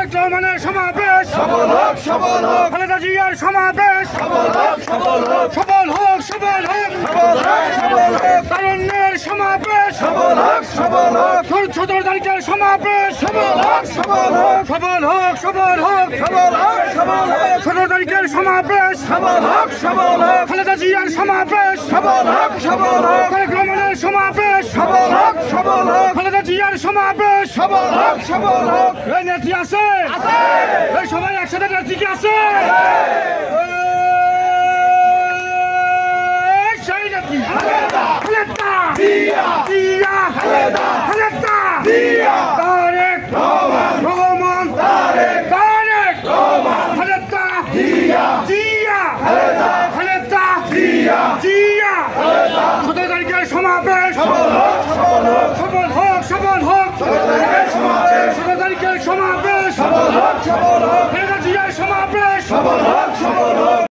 রহমানের সমাবেশ সফল হোক সফল হোক খালেদা জিয়ার সমাবেশ সফল হোক সফল হোক সফল হোক সফল হোক সফল হোক সফল হোক তারুণ্যের সমাবেশ সফল হোক সফল হোক 17 তারিখের সমাবেশ সফল হোক সফল হোক সফল হোক সফল হোক সফল হোক সফল হোক 17 তারিখের সমাবেশ সফল হোক সফল হোক খালেদা জিয়ার সমাবেশ সফল হোক সফল হোক তারেক রহমানের সমাবেশ সফল হোক সফল হোক খালেদা জিয়ার সমাবেশ সফল হোক সফল হোক এই নেত্রী আছে এই সবাই একসাথে নেত্রী কি আছে এই সেই নেত্রী খালেদা জিয়া জিয়া খালেদা খালেদা জিয়া তারেক রহমান তারেক রহমান খালেদা জিয়া জিয়া খালেদা খালেদা জিয়া জিয়া খালেদা 17 তারিখের সমাবেশ সফল হোক সফল হোক সফল হোক সফল হোক 17 তারিখের সমাবেশ সফল হোক সফল হোক খালেদা জিয়ার সমাবেশ সফল হোক সফল হোক